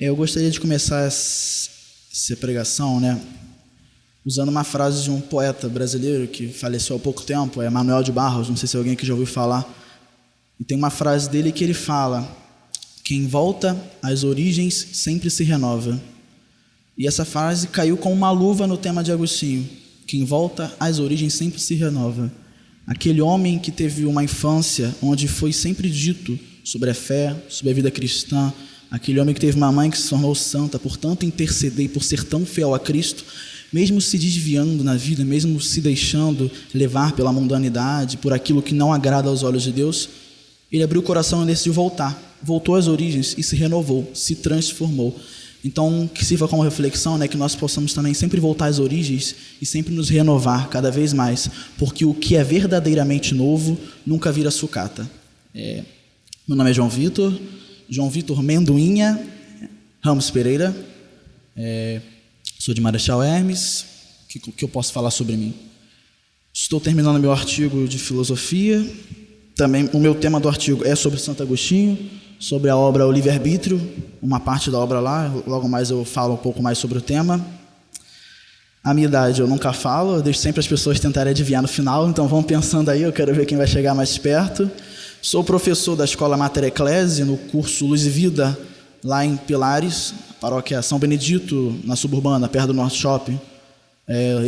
Eu gostaria de começar essa pregação, né, usando uma frase de um poeta brasileiro que faleceu há pouco tempo, é Manuel de Barros, não sei se alguém que já ouviu falar. E tem uma frase dele que ele fala: quem volta às origens sempre se renova. E essa frase caiu como uma luva no tema de Agostinho. Quem volta às origens sempre se renova. Aquele homem que teve uma infância onde foi sempre dito sobre a fé, sobre a vida cristã, aquele homem que teve uma mãe que se tornou santa por tanto interceder e por ser tão fiel a Cristo, mesmo se desviando na vida, mesmo se deixando levar pela mundanidade, por aquilo que não agrada aos olhos de Deus, ele abriu o coração e decidiu voltar. Voltou às origens e se renovou, se transformou. Então, que sirva como reflexão, né, que nós possamos também sempre voltar às origens e sempre nos renovar cada vez mais, porque o que é verdadeiramente novo nunca vira sucata. Meu nome é João Vitor Mendoinha Ramos Pereira, sou de Marechal Hermes. O que eu posso falar sobre mim? Estou terminando meu artigo de filosofia. Também o meu tema do artigo é sobre Santo Agostinho, sobre a obra O Livre-Arbítrio, uma parte da obra lá, logo mais eu falo um pouco mais sobre o tema. A minha idade eu nunca falo, eu deixo sempre as pessoas tentarem adivinhar no final, então vão pensando aí, eu quero ver quem vai chegar mais perto. Sou professor da Escola Mater Ecclesiae, no curso Luz e Vida, lá em Pilares, paróquia São Benedito, na Suburbana, perto do Norte Shopping.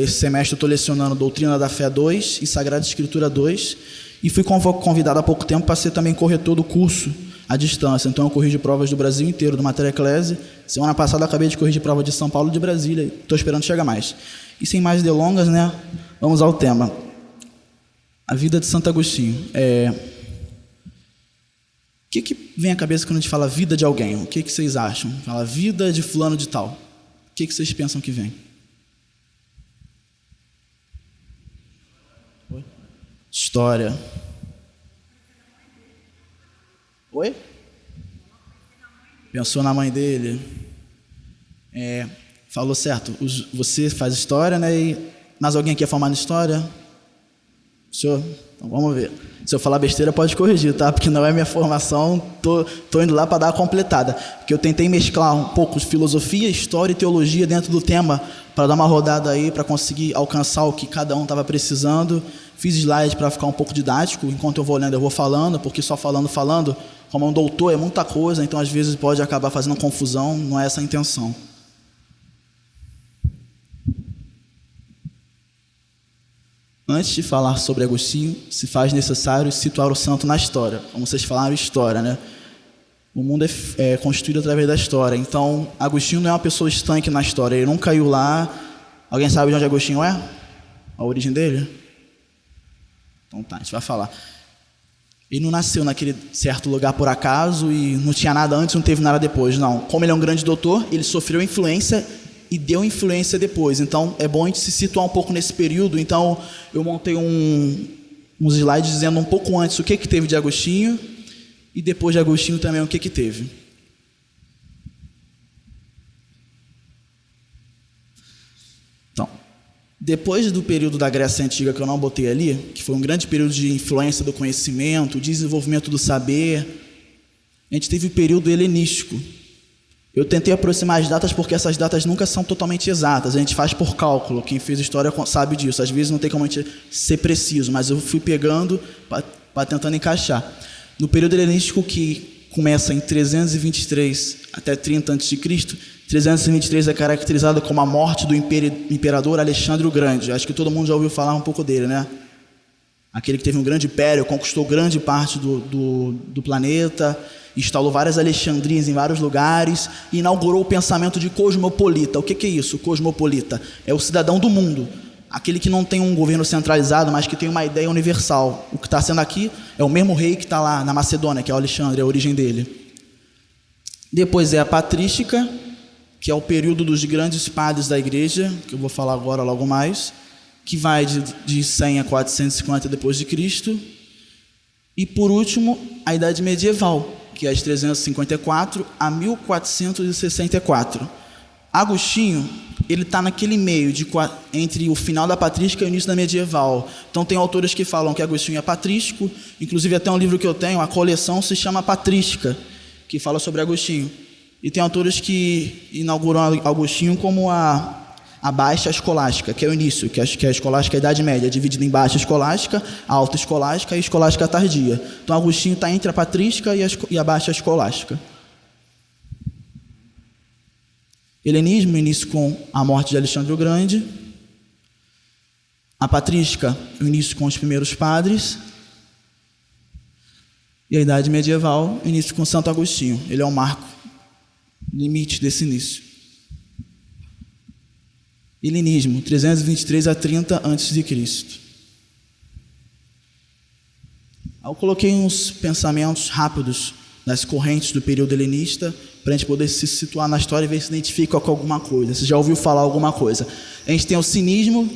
Esse semestre eu estou lecionando Doutrina da Fé 2 e Sagrada Escritura 2, e fui convidado há pouco tempo para ser também corretor do curso à distância. Então eu corrijo provas do Brasil inteiro, do Mater Ecclesiae. Semana passada eu acabei de corrigir prova de São Paulo e de Brasília, estou esperando chegar mais. E sem mais delongas, né, vamos ao tema. A vida de Santo Agostinho. O que vem à cabeça quando a gente fala vida de alguém? O que vocês acham? Fala vida de fulano de tal. O que vocês pensam que vem? Oi? História. Oi? Pensou na mãe dele. Falou certo. Você faz história, né? Mas alguém aqui é formado em história? Senhor? Então vamos ver. Se eu falar besteira, pode corrigir, tá? Porque não é minha formação, tô indo lá para dar a completada. Porque eu tentei mesclar um pouco de filosofia, história e teologia dentro do tema, para dar uma rodada aí, para conseguir alcançar o que cada um estava precisando. Fiz slide para ficar um pouco didático, enquanto eu vou olhando, eu vou falando, porque só falando, como um doutor é muita coisa, então às vezes pode acabar fazendo confusão, não é essa a intenção. Antes de falar sobre Agostinho, se faz necessário situar o santo na história. Como vocês falaram, história, né? O mundo é constituído através da história. Então, Agostinho não é uma pessoa estanque na história. Ele não caiu lá. Alguém sabe de onde Agostinho é? A origem dele? Então tá, a gente vai falar. Ele não nasceu naquele certo lugar por acaso e não tinha nada antes, não teve nada depois. Não. Como ele é um grande doutor, ele sofreu influência e deu influência depois. Então, é bom a gente se situar um pouco nesse período. Então, eu montei uns slides dizendo um pouco antes o que teve de Agostinho e depois de Agostinho também o que teve. Então, depois do período da Grécia Antiga, que eu não botei ali, que foi um grande período de influência do conhecimento, desenvolvimento do saber, a gente teve o período helenístico. Eu tentei aproximar as datas porque essas datas nunca são totalmente exatas, a gente faz por cálculo, quem fez história sabe disso, às vezes não tem como a gente ser preciso, mas eu fui pegando para tentando encaixar. No período helenístico, que começa em 323 até 30 a.C., 323 é caracterizado como a morte do imperador Alexandre o Grande. Acho que todo mundo já ouviu falar um pouco dele, né? Aquele que teve um grande império, conquistou grande parte do planeta, instalou várias Alexandrias em vários lugares e inaugurou o pensamento de cosmopolita. O que é isso, cosmopolita? É o cidadão do mundo, aquele que não tem um governo centralizado, mas que tem uma ideia universal. O que está sendo aqui é o mesmo rei que está lá na Macedônia, que é o Alexandre, é a origem dele. Depois é a patrística, que é o período dos grandes padres da igreja, que eu vou falar agora logo mais, que vai de 100 a 450 depois de Cristo. E por último, a Idade Medieval, que é de 354 a 1464. Agostinho, ele está naquele meio, entre o final da patrística e o início da medieval. Então tem autores que falam que Agostinho é patrístico, inclusive até um livro que eu tenho, a coleção se chama Patrística, que fala sobre Agostinho. E tem autores que inauguram Agostinho como a baixa escolástica, que é o início, que a escolástica é a Idade Média, dividida em baixa escolástica, alta escolástica e escolástica tardia. Então Agostinho está entre a patrística e a baixa escolástica. Helenismo, início com a morte de Alexandre o Grande. A patrística, o início com os primeiros padres. E a Idade Medieval, início com Santo Agostinho. Ele é o marco, limite desse início. Helenismo, 323 a 30 a.C. Eu coloquei uns pensamentos rápidos das correntes do período helenista para a gente poder se situar na história e ver se identifica com alguma coisa. Você já ouviu falar alguma coisa? A gente tem o cinismo,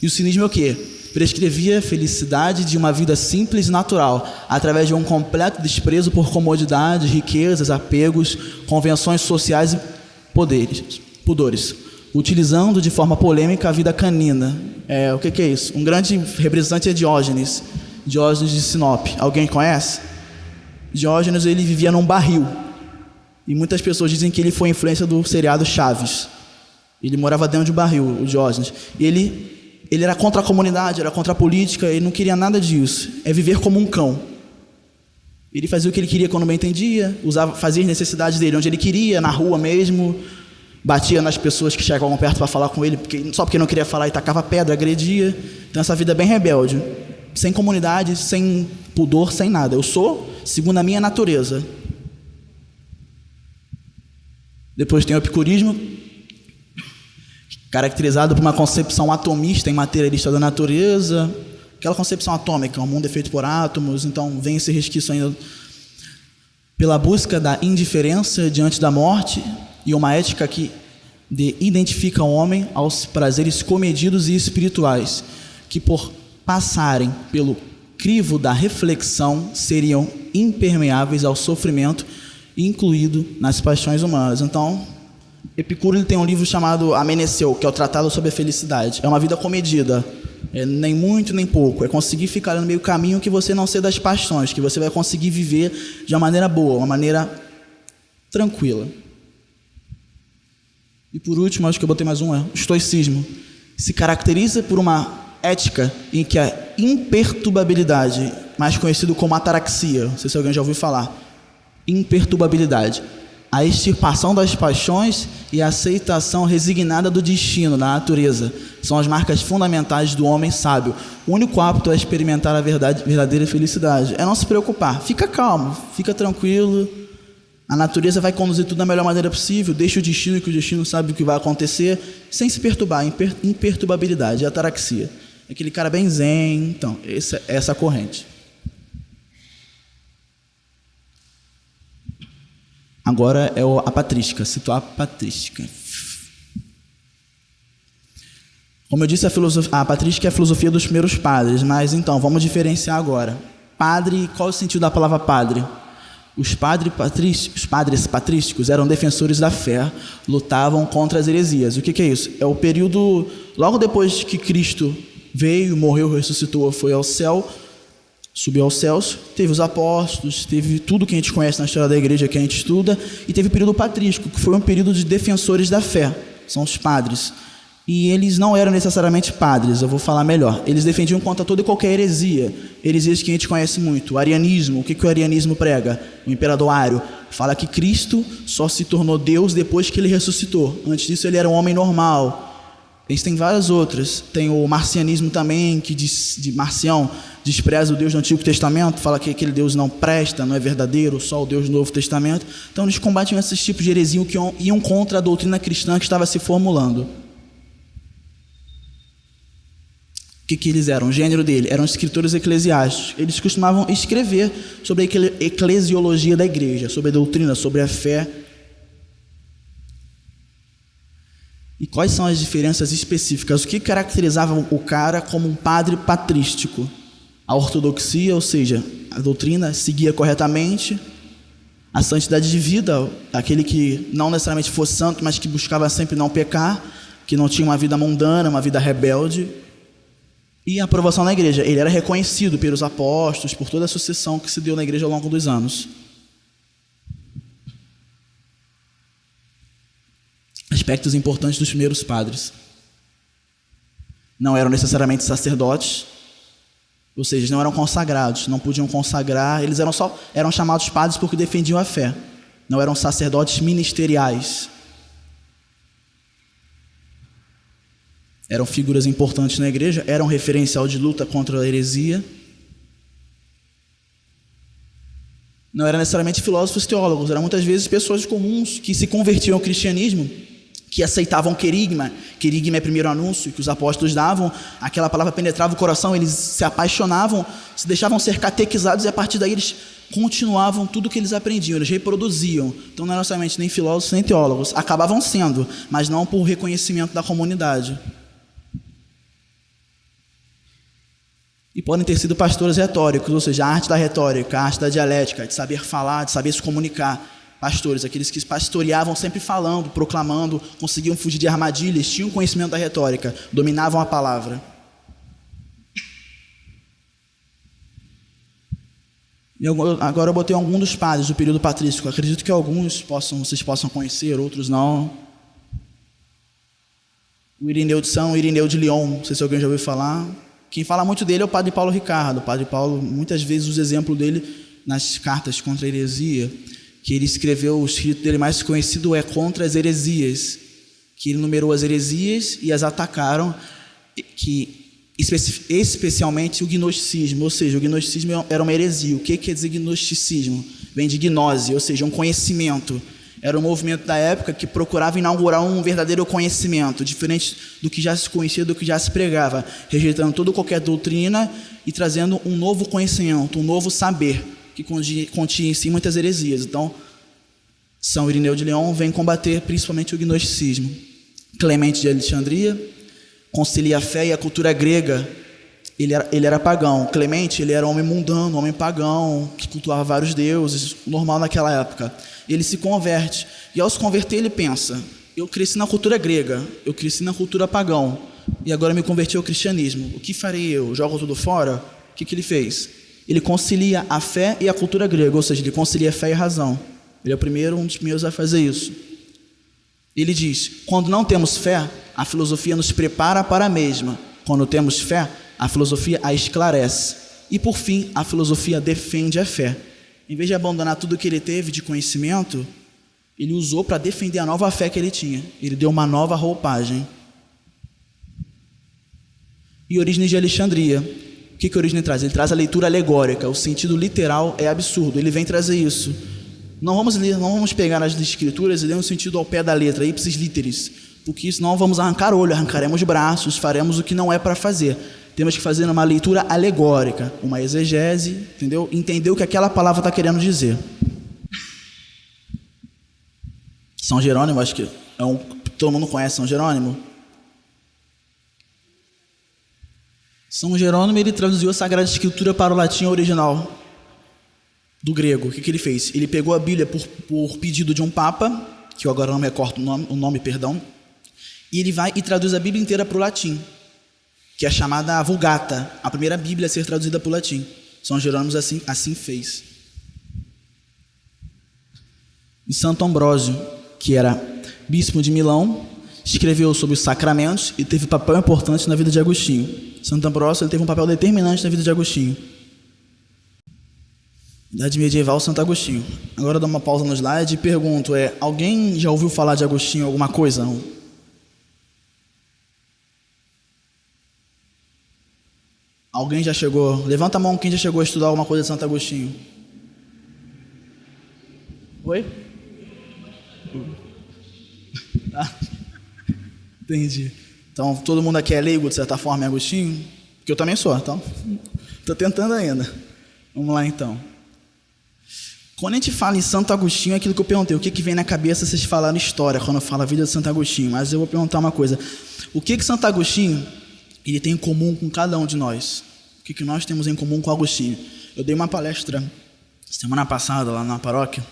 e o cinismo é o quê? Prescrevia a felicidade de uma vida simples e natural, através de um completo desprezo por comodidades, riquezas, apegos, convenções sociais e pudores, utilizando de forma polêmica a vida canina. O que é isso? Um grande representante é Diógenes de Sinope. Alguém conhece? Diógenes, ele vivia num barril. E muitas pessoas dizem que ele foi influência do seriado Chaves. Ele morava dentro de um barril, o Diógenes. E ele era contra a comunidade, era contra a política, ele não queria nada disso. É viver como um cão. Ele fazia o que ele queria quando bem entendia, fazia as necessidades dele onde ele queria, na rua mesmo, batia nas pessoas que chegavam perto para falar com ele, só porque não queria falar e tacava pedra, agredia. Então essa vida é bem rebelde, sem comunidade, sem pudor, sem nada. Eu sou segundo a minha natureza. Depois tem o epicurismo, caracterizado por uma concepção atomista e materialista da natureza, aquela concepção atômica, o mundo é feito por átomos. Então vem esse resquício ainda pela busca da indiferença diante da morte e uma ética que identifica o homem aos prazeres comedidos e espirituais, que por passarem pelo crivo da reflexão seriam impermeáveis ao sofrimento incluído nas paixões humanas. Então Epicuro, ele tem um livro chamado Ameneceu, que é o Tratado sobre a Felicidade. É uma vida comedida, nem muito nem pouco. É conseguir ficar no meio caminho que você não ceda das paixões, que você vai conseguir viver de uma maneira boa, uma maneira tranquila. E por último, acho que eu botei mais um, o estoicismo. Se caracteriza por uma ética em que a imperturbabilidade, mais conhecido como ataraxia, não sei se alguém já ouviu falar, imperturbabilidade, a extirpação das paixões e a aceitação resignada do destino, da natureza, são as marcas fundamentais do homem sábio. O único apto a experimentar a verdadeira felicidade é não se preocupar. Fica calmo, fica tranquilo. A natureza vai conduzir tudo da melhor maneira possível. Deixa o destino, que o destino sabe o que vai acontecer, sem se perturbar. Imperturbabilidade, ataraxia. Aquele cara bem zen. Então, essa corrente. Agora é a patrística, situar a patrística. Como eu disse, a patrística é a filosofia dos primeiros padres, mas então, vamos diferenciar agora. Padre, qual é o sentido da palavra padre? Os padres patrísticos eram defensores da fé, lutavam contra as heresias. O que é isso? É o período, logo depois que Cristo veio, morreu, ressuscitou, foi ao céu, subiu aos céus, teve os apóstolos, teve tudo que a gente conhece na história da igreja que a gente estuda, e teve o período patrístico, que foi um período de defensores da fé, são os padres. E eles não eram necessariamente padres, eu vou falar melhor. Eles defendiam contra toda e qualquer heresia, heresias que a gente conhece muito. O arianismo, o que o arianismo prega? O imperador Ário fala que Cristo só se tornou Deus depois que ele ressuscitou. Antes disso ele era um homem normal. Eles têm várias outras. Tem o marcianismo também, que de Marcião despreza o Deus do Antigo Testamento, fala que aquele Deus não presta, não é verdadeiro, só o Deus do Novo Testamento. Então eles combatiam esses tipos de heresia que iam contra a doutrina cristã que estava se formulando. O que eles eram? O gênero dele eram escritores eclesiásticos. Eles costumavam escrever sobre a eclesiologia da igreja, sobre a doutrina, sobre a fé. E quais são as diferenças específicas? O que caracterizava o cara como um padre patrístico? A ortodoxia, ou seja, a doutrina seguia corretamente. A santidade de vida, aquele que não necessariamente fosse santo, mas que buscava sempre não pecar, que não tinha uma vida mundana, uma vida rebelde. E a aprovação na igreja. Ele era reconhecido pelos apóstolos, por toda a sucessão que se deu na igreja ao longo dos anos. aspectos importantes dos primeiros padres. Não eram necessariamente sacerdotes, ou seja, não eram consagrados, não podiam consagrar, eles eram chamados padres porque defendiam a fé. Não eram sacerdotes ministeriais. Eram figuras importantes na igreja, eram referencial de luta contra a heresia. Não eram necessariamente filósofos teólogos, eram muitas vezes pessoas comuns que se convertiam ao cristianismo, que aceitavam querigma. Querigma é o primeiro anúncio que os apóstolos davam, aquela palavra penetrava o coração, eles se apaixonavam, se deixavam ser catequizados e a partir daí eles continuavam tudo o que eles aprendiam, eles reproduziam. Então não eram necessariamente nem filósofos nem teólogos, acabavam sendo, mas não por reconhecimento da comunidade. E podem ter sido pastores retóricos, ou seja, a arte da retórica, a arte da dialética, de saber falar, de saber se comunicar. Pastores, aqueles que pastoreavam sempre falando, proclamando, conseguiam fugir de armadilhas, tinham conhecimento da retórica, dominavam a palavra. E agora eu botei alguns dos padres do período patrístico. Acredito que alguns vocês possam conhecer, outros não. O Irineu de São, o Irineu de Lyon, não sei se alguém já ouviu falar. Quem fala muito dele é o padre Paulo Ricardo. O padre Paulo, muitas vezes, usa exemplo dele nas cartas contra a heresia, que ele escreveu, o escrito dele mais conhecido é Contra as Heresias, que ele numerou as heresias e as atacaram, especialmente o gnosticismo, ou seja, o gnosticismo era uma heresia. O que quer dizer gnosticismo? Vem de gnose, ou seja, um conhecimento. Era um movimento da época que procurava inaugurar um verdadeiro conhecimento, diferente do que já se conhecia, do que já se pregava, rejeitando toda qualquer doutrina e trazendo um novo conhecimento, um novo saber, que continha em si muitas heresias. Então, São Irineu de Lyon vem combater principalmente o gnosticismo. Clemente de Alexandria concilia a fé e a cultura grega. Ele era pagão. Clemente, ele era homem mundano, homem pagão, que cultuava vários deuses, normal naquela época. Ele se converte, e ao se converter ele pensa: eu cresci na cultura grega, eu cresci na cultura pagão, e agora me converti ao cristianismo. O que farei eu? Jogo tudo fora? O que ele fez? Ele concilia a fé e a cultura grega, ou seja, ele concilia a fé e a razão. Ele é um dos primeiros a fazer isso. Ele diz: quando não temos fé, a filosofia nos prepara para a mesma. Quando temos fé, a filosofia a esclarece. E por fim, a filosofia defende a fé. Em vez de abandonar tudo o que ele teve de conhecimento, ele usou para defender a nova fé que ele tinha. Ele deu uma nova roupagem. E Orígenes de Alexandria. O que Orígenes traz? Ele traz a leitura alegórica. O sentido literal é absurdo. Ele vem trazer isso. Não vamos pegar as escrituras e ler um sentido ao pé da letra, ipsis literis, porque senão vamos arrancar olho, arrancaremos braços, faremos o que não é para fazer. Temos que fazer uma leitura alegórica, uma exegese, entendeu? Entender o que aquela palavra está querendo dizer. São Jerônimo, acho que todo mundo conhece São Jerônimo. São Jerônimo, ele traduziu a Sagrada Escritura para o latim original do grego. O que ele fez? Ele pegou a Bíblia por pedido de um papa, que eu agora não me recordo o nome, e ele vai e traduz a Bíblia inteira para o latim, que é chamada Vulgata, a primeira Bíblia a ser traduzida para o latim. São Jerônimo assim fez. E Santo Ambrósio, que era bispo de Milão, escreveu sobre os sacramentos e teve papel importante na vida de Agostinho. Santo Ambrósio ele teve um papel determinante na vida de Agostinho. Idade medieval, Santo Agostinho. Agora eu dou uma pausa no slide e pergunto: alguém já ouviu falar de Agostinho alguma coisa? Não? Alguém já chegou? Levanta a mão quem já chegou a estudar alguma coisa de Santo Agostinho. Oi? Tá. Entendi. Então, todo mundo aqui é leigo, de certa forma, em Agostinho? Porque eu também sou, então. Estou tentando ainda. Vamos lá, então. Quando a gente fala em Santo Agostinho, é aquilo que eu perguntei. O que vem na cabeça vocês falaram história, quando eu falo a vida de Santo Agostinho? Mas eu vou perguntar uma coisa. O que Santo Agostinho ele tem em comum com cada um de nós? O que nós temos em comum com Agostinho? Eu dei uma palestra semana passada lá na paróquia,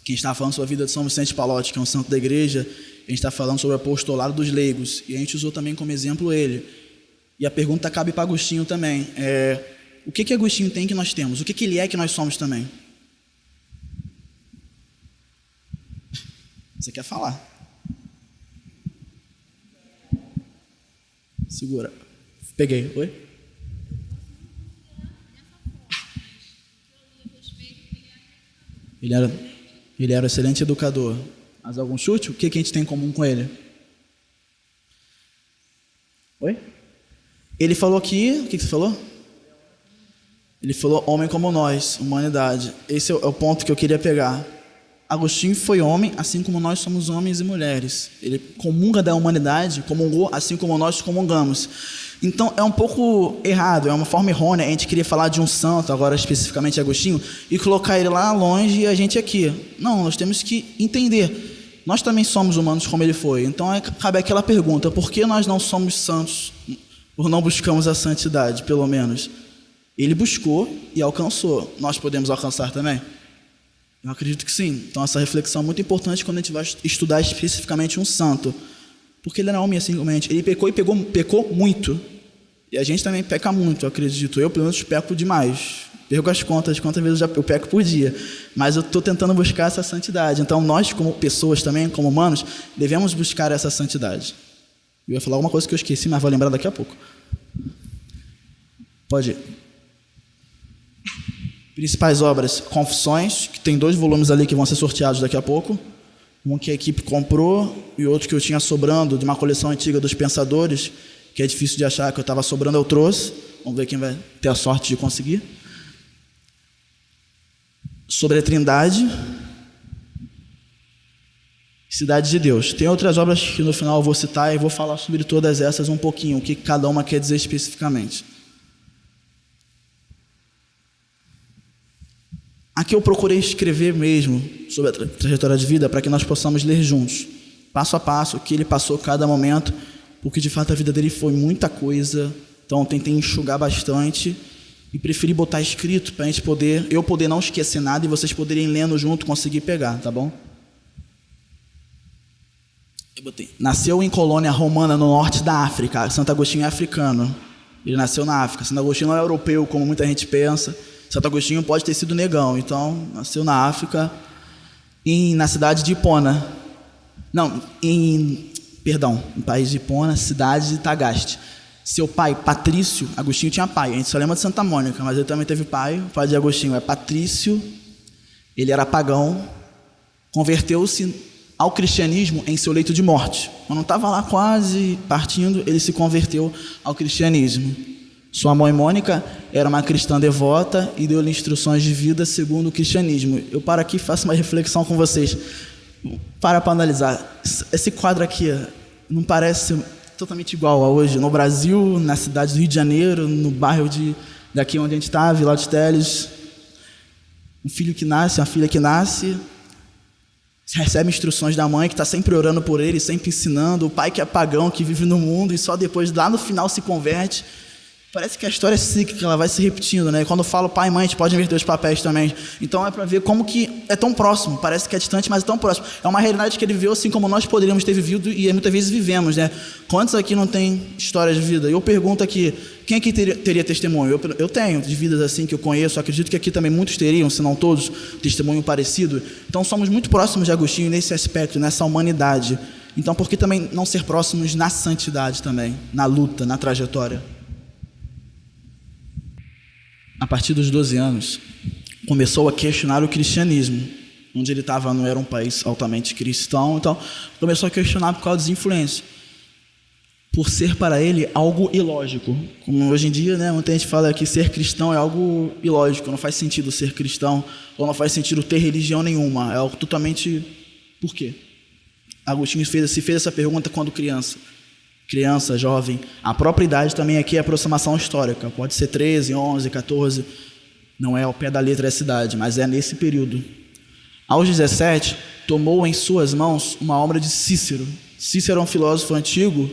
que a gente estava falando sobre a vida de São Vicente Palotti, que é um santo da igreja. A gente está falando sobre o apostolado dos leigos, e a gente usou também como exemplo ele. E a pergunta cabe para Agostinho também. O que Agostinho tem que nós temos? O que ele é que nós somos também? Você quer falar? Segura. Peguei. Oi? Ele era um excelente educador. Mas algum chute? O que a gente tem em comum com ele? Oi? Ele falou que... O que você falou? Ele falou homem como nós, humanidade. Esse é o ponto que eu queria pegar. Agostinho foi homem, assim como nós somos homens e mulheres. Ele comunga da humanidade, comungou assim como nós comungamos. Então é um pouco errado, é uma forma errônea a gente queria falar de um santo, agora especificamente Agostinho, e colocar ele lá longe e a gente aqui. Não, nós temos que entender. Nós também somos humanos como ele foi. Então cabe aquela pergunta, por que nós não somos santos? Ou não buscamos a santidade, pelo menos? Ele buscou e alcançou. Nós podemos alcançar também? Eu acredito que sim. Então essa reflexão é muito importante quando a gente vai estudar especificamente um santo. Porque ele era homem assim como a gente. Ele pecou e pecou muito. E a gente também peca muito, eu acredito. Eu, pelo menos, peco demais. Perco as contas de quantas vezes eu peco por dia. Mas eu estou tentando buscar essa santidade. Então nós, como pessoas também, como humanos, devemos buscar essa santidade. Eu ia falar alguma coisa que eu esqueci, mas vou lembrar daqui a pouco. Pode ir. Principais obras, Confissões, que tem 2 volumes ali que vão ser sorteados daqui a pouco. Um que a equipe comprou e outro que eu tinha sobrando de uma coleção antiga dos Pensadores, que é difícil de achar, que eu estava sobrando, eu trouxe. Vamos ver quem vai ter a sorte de conseguir. Sobre a Trindade. Cidade de Deus. Tem outras obras que no final eu vou citar e vou falar sobre todas essas um pouquinho, o que cada uma quer dizer especificamente. Aqui eu procurei escrever mesmo sobre a trajetória de vida para que nós possamos ler juntos, passo a passo, o que ele passou cada momento, porque de fato a vida dele foi muita coisa, então tentei enxugar bastante e preferi botar escrito para a gente poder, eu poder não esquecer nada e vocês poderem lendo junto, conseguir pegar, tá bom? Eu botei. Nasceu em colônia romana no norte da África. Santo Agostinho é africano, ele nasceu na África. Santo Agostinho não é europeu como muita gente pensa. Santo Agostinho pode ter sido negão, então nasceu na África, na cidade de Hipona. No país de Hipona, cidade de Tagaste. Seu pai, Patrício, Agostinho tinha pai, a gente só lembra de Santa Mônica, mas ele também teve pai, o pai de Agostinho é Patrício, ele era pagão, converteu-se ao cristianismo em seu leito de morte. Quando estava lá quase partindo, ele se converteu ao cristianismo. Sua mãe Mônica era uma cristã devota e deu-lhe instruções de vida segundo o cristianismo. Eu paro aqui e faço uma reflexão com vocês. Para analisar. Esse quadro aqui não parece totalmente igual a hoje. No Brasil, na cidade do Rio de Janeiro, no bairro daqui onde a gente está, Vila de Teles. Um filho que nasce, uma filha que nasce, recebe instruções da mãe que está sempre orando por ele, sempre ensinando. O pai que é pagão, que vive no mundo e só depois, lá no final, se converte. Parece que a história é cíclica, ela vai se repetindo, né? E quando eu falo pai e mãe, a gente pode inverter os papéis também. Então é para ver como que é tão próximo. Parece que é distante, mas é tão próximo. É uma realidade que ele viveu assim como nós poderíamos ter vivido e muitas vezes vivemos, né? Quantos aqui não tem história de vida? Eu pergunto aqui, quem aqui teria testemunho? Eu tenho, de vidas assim que eu conheço. Acredito que aqui também muitos teriam, se não todos, testemunho parecido. Então somos muito próximos de Agostinho nesse aspecto, nessa humanidade. Então por que também não ser próximos na santidade também? Na luta, na trajetória? A partir dos 12 anos, começou a questionar o cristianismo. Onde ele estava não era um país altamente cristão, então começou a questionar por causa das influências. Por ser para ele algo ilógico. Como hoje em dia, né, muita gente fala que ser cristão é algo ilógico, não faz sentido ser cristão, ou não faz sentido ter religião nenhuma. É algo totalmente... Por quê? Agostinho se fez essa pergunta quando criança, jovem. A própria idade também aqui é aproximação histórica. Pode ser 13, 11, 14. Não é ao pé da letra essa idade, mas é nesse período. Aos 17, tomou em suas mãos uma obra de Cícero. Cícero é um filósofo antigo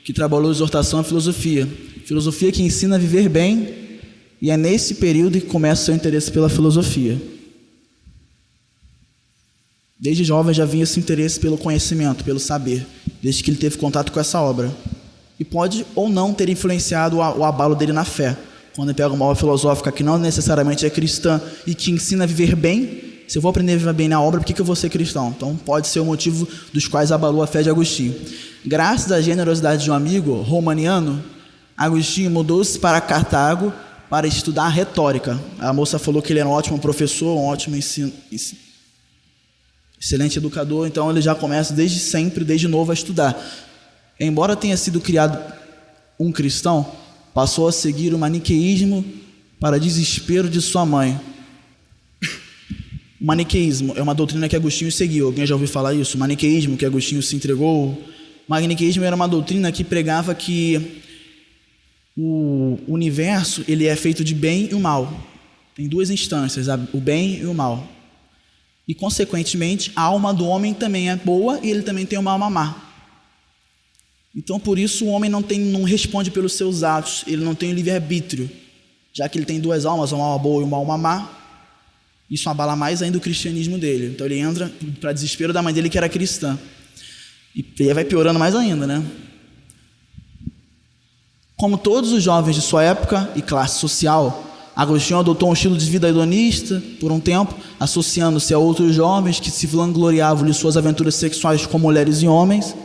que trabalhou exortação e filosofia. Filosofia que ensina a viver bem, e é nesse período que começa o seu interesse pela filosofia. Desde jovem já vinha esse interesse pelo conhecimento, pelo saber, desde que ele teve contato com essa obra. E pode ou não ter influenciado o abalo dele na fé. Quando ele pega uma obra filosófica que não necessariamente é cristã e que ensina a viver bem, se eu vou aprender a viver bem na obra, por que eu vou ser cristão? Então pode ser o motivo dos quais abalou a fé de Agostinho. Graças à generosidade de um amigo romaniano, Agostinho mudou-se para Cartago para estudar retórica. A moça falou que ele era um ótimo professor, um ótimo excelente educador, então ele já começa desde sempre, desde novo, a estudar. Embora tenha sido criado um cristão, passou a seguir o maniqueísmo para desespero de sua mãe. O maniqueísmo é uma doutrina que Agostinho seguiu. Alguém já ouviu falar isso? O maniqueísmo que Agostinho se entregou. O maniqueísmo era uma doutrina que pregava que o universo ele é feito de bem e o mal. Tem duas instâncias, o bem e o mal. E, consequentemente, a alma do homem também é boa e ele também tem uma alma má. Então, por isso, o homem não responde pelos seus atos, ele não tem livre-arbítrio. Já que ele tem duas almas, uma alma boa e uma alma má, isso abala mais ainda o cristianismo dele. Então, ele entra para desespero da mãe dele, que era cristã. E aí vai piorando mais ainda, né? Como todos os jovens de sua época e classe social, Agostinho adotou um estilo de vida hedonista por um tempo, associando-se a outros jovens que se vangloriavam de suas aventuras sexuais com mulheres e homens.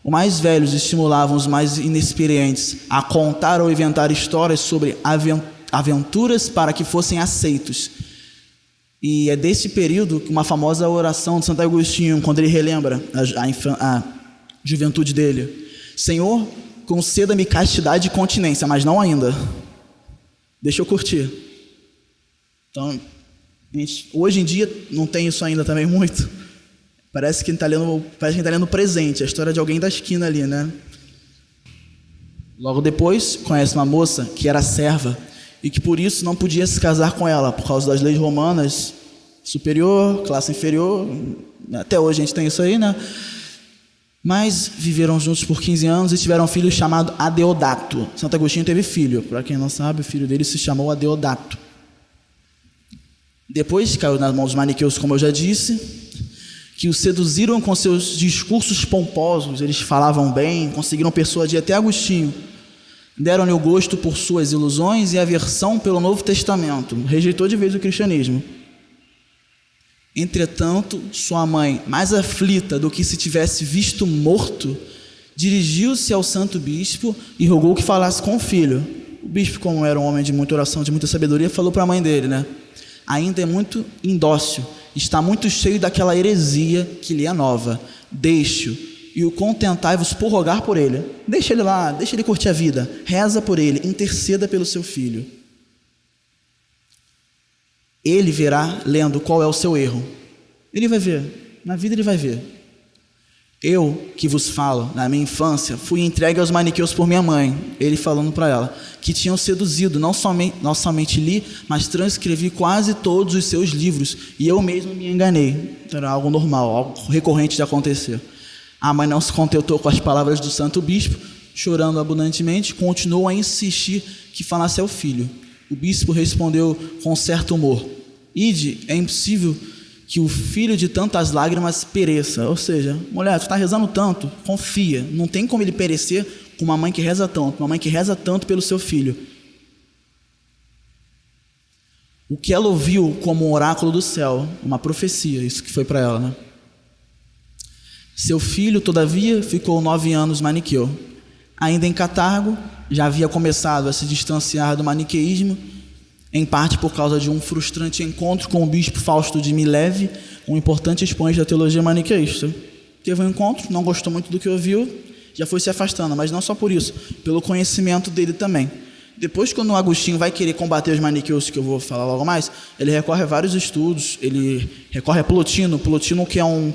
Os mais velhos estimulavam os mais inexperientes a contar ou inventar histórias sobre aventuras para que fossem aceitos. E é desse período que uma famosa oração de Santo Agostinho, quando ele relembra a juventude dele: Senhor, conceda-me castidade e continência, mas não ainda. Deixa eu curtir. Então, hoje em dia não tem isso ainda também muito. Parece que está lendo o presente, a história de alguém da esquina ali, né? Logo depois, conhece uma moça que era serva e que por isso não podia se casar com ela, por causa das leis romanas, superior, classe inferior. Até hoje a gente tem isso aí, né? Mas viveram juntos por 15 anos e tiveram um filho chamado Adeodato. Santo Agostinho teve filho. Para quem não sabe, o filho dele se chamou Adeodato. Depois caiu nas mãos dos maniqueus, como eu já disse, que o seduziram com seus discursos pomposos. Eles falavam bem, conseguiram persuadir até Agostinho. Deram-lhe o gosto por suas ilusões e aversão pelo Novo Testamento. Rejeitou de vez o cristianismo. Entretanto, sua mãe, mais aflita do que se tivesse visto morto, dirigiu-se ao santo bispo e rogou que falasse com o filho. O bispo, como era um homem de muita oração, de muita sabedoria, falou para a mãe dele, né? Ainda é muito indócil, está muito cheio daquela heresia que lhe é nova. Deixe-o e o contentai-vos por rogar por ele. Deixa ele lá, deixa ele curtir a vida. Reza por ele, interceda pelo seu filho. Ele verá lendo qual é o seu erro. Ele vai ver, na vida ele vai ver. Eu que vos falo, na minha infância, fui entregue aos maniqueus por minha mãe, ele falando para ela, que tinham seduzido, não somente li, mas transcrevi quase todos os seus livros, e eu mesmo me enganei. Então, era algo normal, algo recorrente de acontecer. A mãe não se contentou com as palavras do santo bispo, chorando abundantemente, continuou a insistir que falasse ao filho. O bispo respondeu com certo humor: Ide, é impossível que o filho de tantas lágrimas pereça. Ou seja, mulher, tu está rezando tanto, confia, não tem como ele perecer com uma mãe que reza tanto, uma mãe que reza tanto pelo seu filho. O que ela ouviu como um oráculo do céu, uma profecia, isso que foi para ela, né? Seu filho, todavia, ficou 9 anos maniqueu. Ainda em Catargo, já havia começado a se distanciar do maniqueísmo, em parte por causa de um frustrante encontro com o bispo Fausto de Mileve, um importante expoente da teologia maniqueísta. Teve um encontro, não gostou muito do que ouviu, já foi se afastando, mas não só por isso, pelo conhecimento dele também. Depois, quando o Agostinho vai querer combater os maniqueus, que eu vou falar logo mais, ele recorre a vários estudos, ele recorre a Plotino, que é um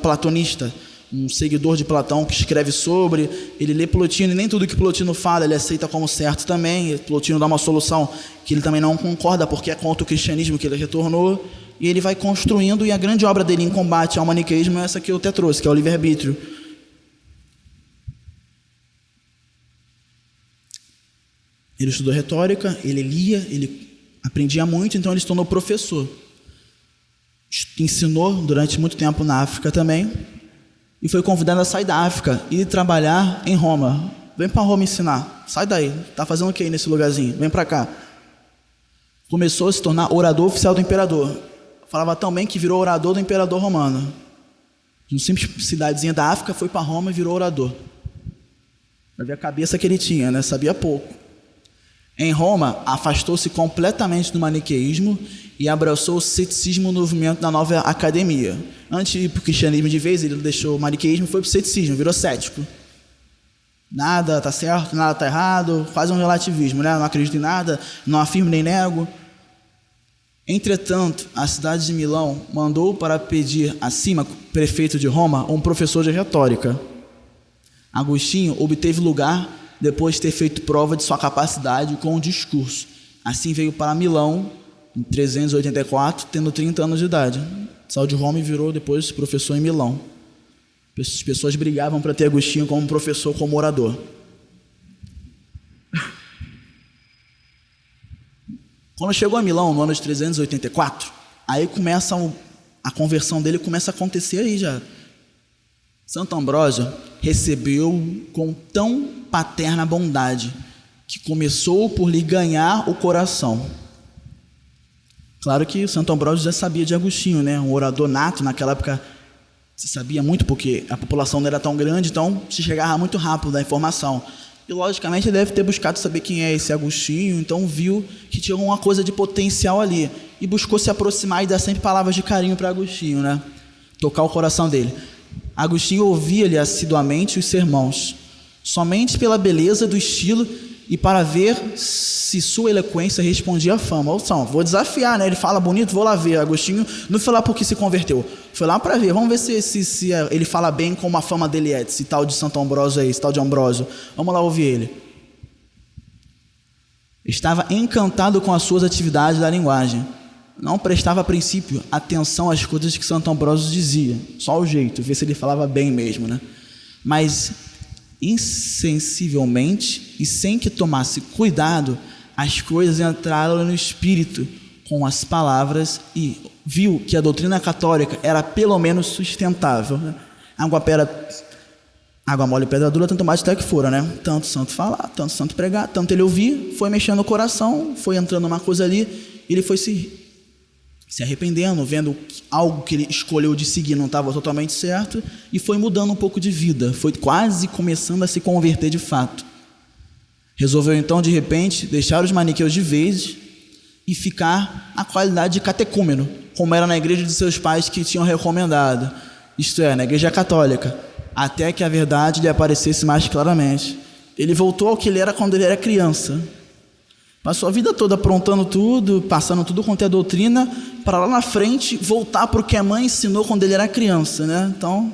platonista, um seguidor de Platão que escreve sobre, ele lê Plotino e nem tudo que Plotino fala ele aceita como certo também. Plotino dá uma solução que ele também não concorda porque é contra o cristianismo que ele retornou, e ele vai construindo, e a grande obra dele em combate ao maniqueísmo é essa que eu até trouxe, que é o livre-arbítrio. Ele estudou retórica, ele lia, ele aprendia muito, então ele se tornou professor. Ensinou durante muito tempo na África também, e foi convidado a sair da África e trabalhar em Roma. Vem para Roma ensinar. Sai daí. Tá fazendo o que aí nesse lugarzinho? Vem para cá. Começou a se tornar orador oficial do imperador. falava tão bem que virou orador do imperador romano. De uma simples cidadezinha da África, foi para Roma e virou orador. Para ver a cabeça que ele tinha, né? Sabia pouco. Em Roma, afastou-se completamente do maniqueísmo e abraçou o ceticismo no movimento da nova academia. Antes de ir para o cristianismo de vez, ele deixou o maniqueísmo e foi para o ceticismo, virou cético. Nada está certo, nada está errado, quase um relativismo, né? Não acredito em nada, não afirmo nem nego. Entretanto, a cidade de Milão mandou para pedir a Símaco, prefeito de Roma, um professor de retórica. Agostinho obteve lugar depois de ter feito prova de sua capacidade com o discurso. Assim veio para Milão, em 384, tendo 30 anos de idade. Saiu de Roma e virou depois professor em Milão. As pessoas brigavam para ter Agostinho como professor, como orador. Quando chegou a Milão, no ano de 384, aí a conversão dele começa a acontecer aí já. Santo Ambrósio recebeu com tão paterna bondade que começou por lhe ganhar o coração. Claro que Santo Ambrósio já sabia de Agostinho, né? Um orador nato, naquela época se sabia muito porque a população não era tão grande, então se chegava muito rápido da informação. E logicamente ele deve ter buscado saber quem é esse Agostinho, então viu que tinha alguma coisa de potencial ali e buscou se aproximar e dar sempre palavras de carinho para Agostinho, né? Tocar o coração dele. Agostinho ouvia-lhe assiduamente os sermões, somente pela beleza do estilo e para ver se sua eloquência respondia à fama. Ou são, vou desafiar, né? Ele fala bonito, vou lá ver. Agostinho não foi lá porque se converteu, foi lá para ver. Vamos ver se ele fala bem como a fama dele é, esse tal de Santo Ambrósio aí, esse tal de Ambrósio. Vamos lá ouvir ele. Estava encantado com as suas atividades da linguagem. Não prestava a princípio atenção às coisas que Santo Ambrósio dizia, só o jeito, ver se ele falava bem mesmo, né? Mas insensivelmente e sem que tomasse cuidado, as coisas entraram no espírito com as palavras e viu que a doutrina católica era pelo menos sustentável, né? Água mole e pedra dura, tanto mais até que fora, né? Tanto santo falar, tanto santo pregar, tanto ele ouvir, foi mexendo no coração, foi entrando uma coisa ali, ele foi se arrependendo, vendo que algo que ele escolheu de seguir não estava totalmente certo e foi mudando um pouco de vida, foi quase começando a se converter de fato. Resolveu então, de repente, deixar os maniqueus de vez e ficar a qualidade de catecúmeno, como era na igreja de seus pais que tinham recomendado, isto é, na igreja católica, até que a verdade lhe aparecesse mais claramente. Ele voltou ao que ele era quando ele era criança. Passou a vida toda aprontando tudo, passando tudo quanto é doutrina, para lá na frente voltar para o que a mãe ensinou quando ele era criança, né? Então,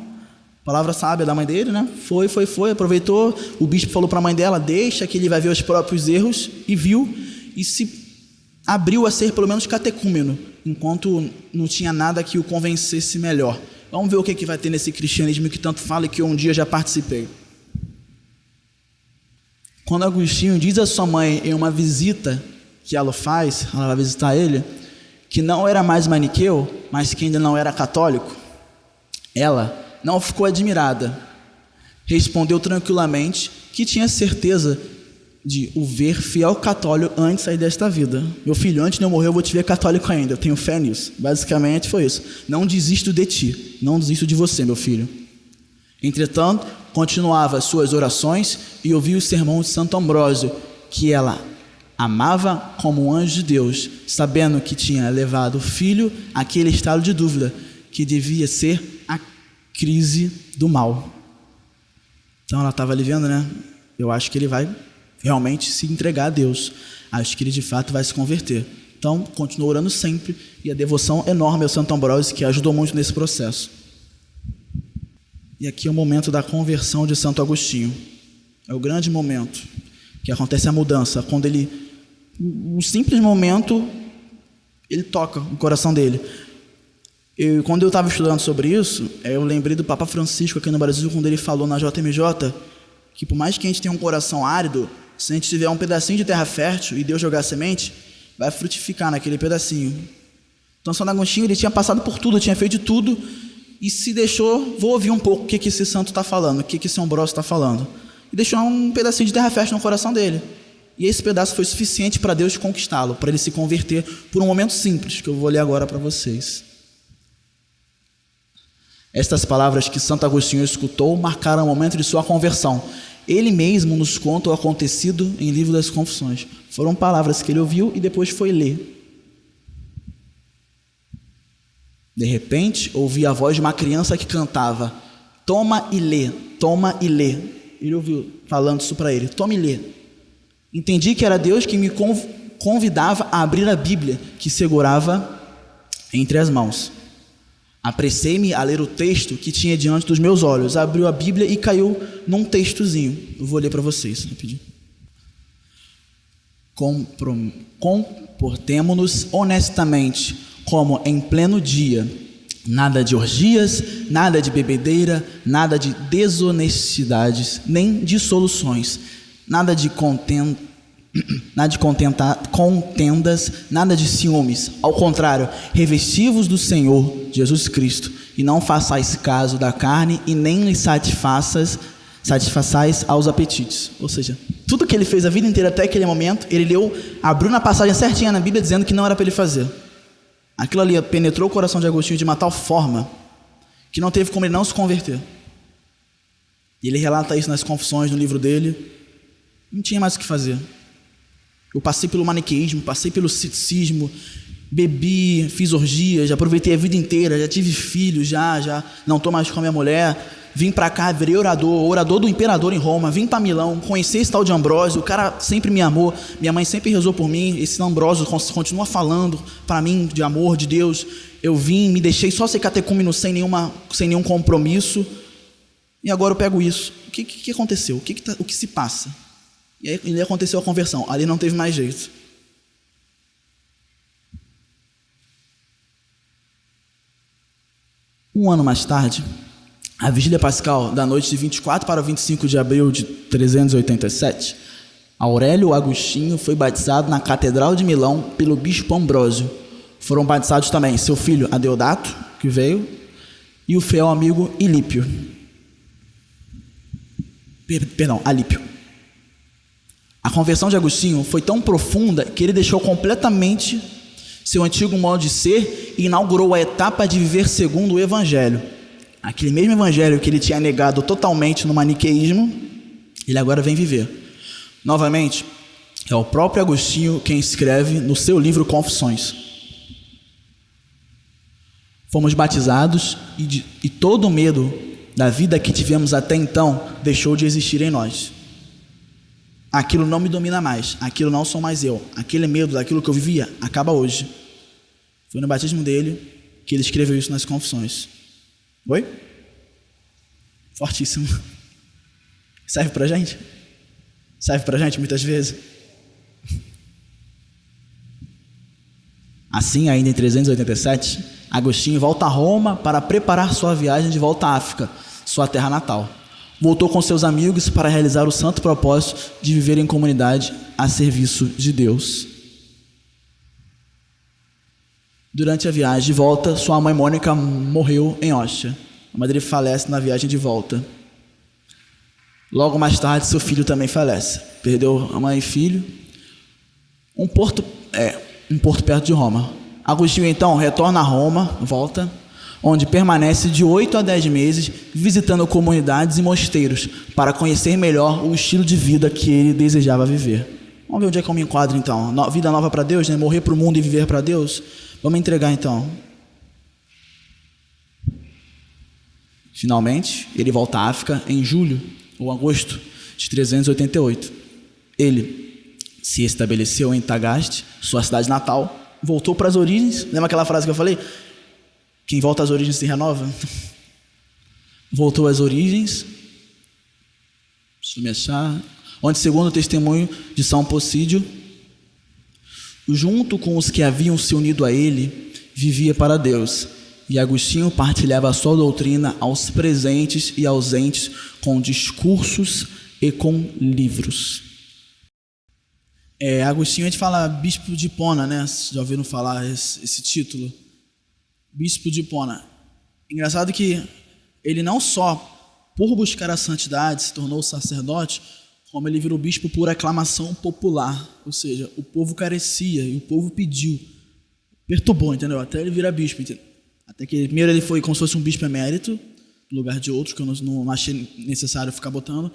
palavra sábia da mãe dele, né? Foi, aproveitou, o bispo falou para a mãe dela, deixa que ele vai ver os próprios erros, e viu, e se abriu a ser pelo menos catecúmeno, enquanto não tinha nada que o convencesse melhor. Vamos ver o que vai ter nesse cristianismo que tanto fala e que eu um dia já participei. Quando Agostinho diz à sua mãe em uma visita que ela faz, ela vai visitar ele, que não era mais maniqueu, mas que ainda não era católico, ela não ficou admirada. Respondeu tranquilamente que tinha certeza de o ver fiel católico antes de sair desta vida. Meu filho, antes de eu morrer eu vou te ver católico ainda, eu tenho fé nisso. Basicamente foi isso. Não desisto de ti, não desisto de você, meu filho. Entretanto, continuava as suas orações e ouvia o sermão de Santo Ambrósio, que ela amava como um anjo de Deus, sabendo que tinha levado o filho àquele estado de dúvida, que devia ser a crise do mal. Então ela estava ali vendo, né? Eu acho que ele vai realmente se entregar a Deus. Acho que ele de fato vai se converter. Então, continuou orando sempre e a devoção enorme ao Santo Ambrósio, que ajudou muito nesse processo. E aqui é o momento da conversão de Santo Agostinho. É o grande momento que acontece a mudança, quando ele, um simples momento, ele toca o coração dele. Quando eu estava estudando sobre isso, eu lembrei do Papa Francisco aqui no Brasil, quando ele falou na JMJ, que por mais que a gente tenha um coração árido, se a gente tiver um pedacinho de terra fértil e Deus jogar a semente, vai frutificar naquele pedacinho. Então Santo Agostinho, ele tinha passado por tudo, tinha feito de tudo, e se deixou, vou ouvir um pouco o que esse santo está falando, o que esse Ambrósio está falando. E deixou um pedacinho de terra fértil no coração dele. E esse pedaço foi suficiente para Deus conquistá-lo, para ele se converter por um momento simples, que eu vou ler agora para vocês. Estas palavras que Santo Agostinho escutou marcaram o momento de sua conversão. Ele mesmo nos conta o acontecido em Livro das Confissões. Foram palavras que ele ouviu e depois foi ler. De repente, ouvi a voz de uma criança que cantava: toma e lê, toma e lê. Ele ouviu falando isso para ele: toma e lê. Entendi que era Deus que me convidava a abrir a Bíblia, que segurava entre as mãos. Apressei-me a ler o texto que tinha diante dos meus olhos. Abriu a Bíblia e caiu num textozinho. Eu vou ler para vocês rapidinho. Comportemo-nos honestamente, como em pleno dia. Nada de orgias, nada de bebedeira, nada de desonestidades, nem dissoluções, nada de contendas, nada de ciúmes. Ao contrário, revesti-vos do Senhor Jesus Cristo, e não façais caso da carne, e nem lhe satisfaçais aos apetites. Ou seja, tudo que ele fez a vida inteira até aquele momento, ele leu, abriu na passagem certinha na Bíblia, dizendo que não era para ele fazer. Aquilo ali penetrou o coração de Agostinho de uma tal forma que não teve como ele não se converter. E ele relata isso nas Confissões, no livro dele. Não tinha mais o que fazer. Eu passei pelo maniqueísmo, passei pelo ceticismo, bebi, fiz orgias, já aproveitei a vida inteira, já tive filhos, já não estou mais com a minha mulher. Vim para cá, virei orador do imperador em Roma, vim para Milão, conheci esse tal de Ambrósio, o cara sempre me amou, minha mãe sempre rezou por mim, esse Ambrósio continua falando para mim de amor de Deus. Eu vim, me deixei só ser catecúmeno sem nenhum compromisso, e agora eu pego isso. O que aconteceu? O que se passa? E aí ali aconteceu a conversão, ali não teve mais jeito. Um ano mais tarde, a vigília pascal da noite de 24 para 25 de abril de 387, Aurélio Agostinho foi batizado na Catedral de Milão pelo bispo Ambrósio. Foram batizados também seu filho Adeodato, que veio, e o fiel amigo Alípio. A conversão de Agostinho foi tão profunda que ele deixou completamente seu antigo modo de ser e inaugurou a etapa de viver segundo o Evangelho. Aquele mesmo evangelho que ele tinha negado totalmente no maniqueísmo, ele agora vem viver. Novamente, é o próprio Agostinho quem escreve no seu livro Confissões. Fomos batizados e todo o medo da vida que tivemos até então deixou de existir em nós. Aquilo não me domina mais, aquilo não sou mais eu. Aquele medo daquilo que eu vivia acaba hoje. Foi no batismo dele que ele escreveu isso nas Confissões. Oi? Fortíssimo. Serve pra gente? Serve pra gente muitas vezes. Assim, ainda em 387, Agostinho volta a Roma para preparar sua viagem de volta à África, sua terra natal. Voltou com seus amigos para realizar o santo propósito de viver em comunidade a serviço de Deus. Durante a viagem de volta, sua mãe Mônica morreu em Ostia. A mãe dele falece na viagem de volta. Logo mais tarde, seu filho também falece. Perdeu a mãe e filho. Um porto perto de Roma. Agostinho, então, retorna a Roma, volta, onde permanece de 8 a 10 meses, visitando comunidades e mosteiros, para conhecer melhor o estilo de vida que ele desejava viver. Vamos ver onde é que eu me enquadro, então. Vida nova para Deus, né? Morrer para o mundo e viver para Deus. Vamos entregar, então. Finalmente, ele volta à África em julho ou agosto de 388. Ele se estabeleceu em Tagaste, sua cidade natal, voltou para as origens. Lembra aquela frase que eu falei? Quem volta às origens se renova. Voltou às origens, deixa eu me achar, onde, segundo o testemunho de São Posídio, junto com os que haviam se unido a ele, vivia para Deus. E Agostinho partilhava a sua doutrina aos presentes e ausentes com discursos e com livros. Agostinho, a gente fala bispo de Hipona, né? Vocês já ouviram falar esse título? Bispo de Hipona. Engraçado que ele não só, por buscar a santidade, se tornou sacerdote, como ele virou bispo por aclamação popular. Ou seja, o povo carecia e o povo pediu. Perturbou, entendeu? Até ele virar bispo, entendeu? Até que primeiro ele foi como se fosse um bispo emérito, no lugar de outro, que eu não achei necessário ficar botando.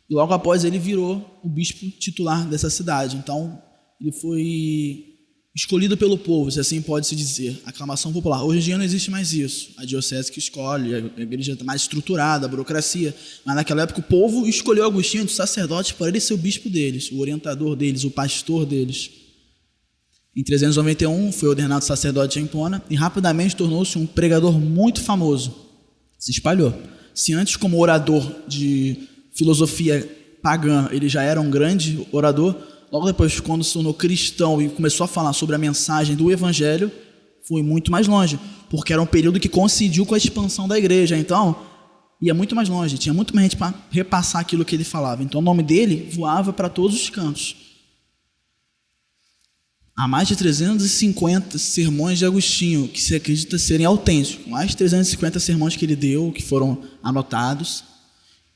E logo após ele virou o bispo titular dessa cidade. Então, ele foi escolhido pelo povo, se assim pode-se dizer. Aclamação popular. Hoje em dia não existe mais isso. A diocese que escolhe, a igreja está mais estruturada, a burocracia. Mas naquela época o povo escolheu Agostinho dos sacerdotes para ele ser o bispo deles, o orientador deles, o pastor deles. Em 391 foi ordenado sacerdote em Hipona e rapidamente tornou-se um pregador muito famoso. Se espalhou. Se antes, como orador de filosofia pagã, ele já era um grande orador, logo depois, quando se tornou cristão e começou a falar sobre a mensagem do evangelho, foi muito mais longe, porque era um período que coincidiu com a expansão da igreja. Então, ia muito mais longe, tinha muito mais gente para repassar aquilo que ele falava. Então, o nome dele voava para todos os cantos. Há mais de 350 sermões de Agostinho, que se acredita serem autênticos. Mais de 350 sermões que ele deu, que foram anotados.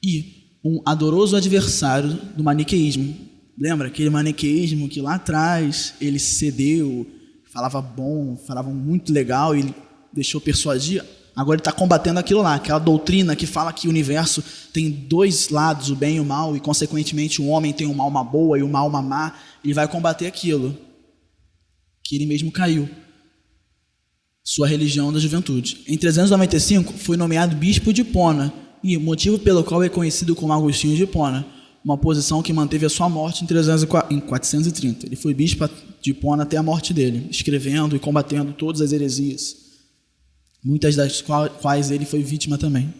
E um adoroso adversário do maniqueísmo. Lembra aquele maniqueísmo que lá atrás ele cedeu, falava bom, falava muito legal, e ele deixou persuadir? Agora ele está combatendo aquilo lá, aquela doutrina que fala que o universo tem dois lados, o bem e o mal, e consequentemente o homem tem uma alma boa e uma alma má. Ele vai combater aquilo que ele mesmo caiu, sua religião da juventude. Em 395 foi nomeado bispo de Hipona, e motivo pelo qual é conhecido como Agostinho de Hipona, uma posição que manteve a sua morte em 430. Ele foi bispo de Hipona até a morte dele, escrevendo e combatendo todas as heresias, muitas das quais ele foi vítima também.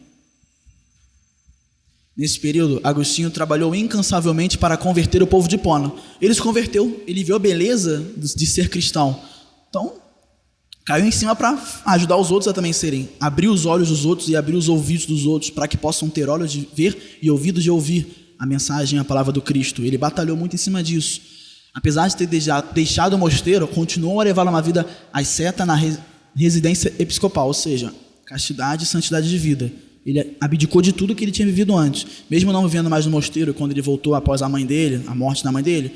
Nesse período, Agostinho trabalhou incansavelmente para converter o povo de Hipona. Ele se converteu, ele viu a beleza de ser cristão. Então, caiu em cima para ajudar os outros a também serem. Abrir os olhos dos outros e abrir os ouvidos dos outros para que possam ter olhos de ver e ouvidos de ouvir a mensagem, a palavra do Cristo. Ele batalhou muito em cima disso. Apesar de ter deixado o mosteiro, continuou a levar uma vida asceta na residência episcopal, ou seja, castidade e santidade de vida. Ele abdicou de tudo que ele tinha vivido antes. Mesmo não vivendo mais no mosteiro, quando ele voltou após a morte da mãe dele,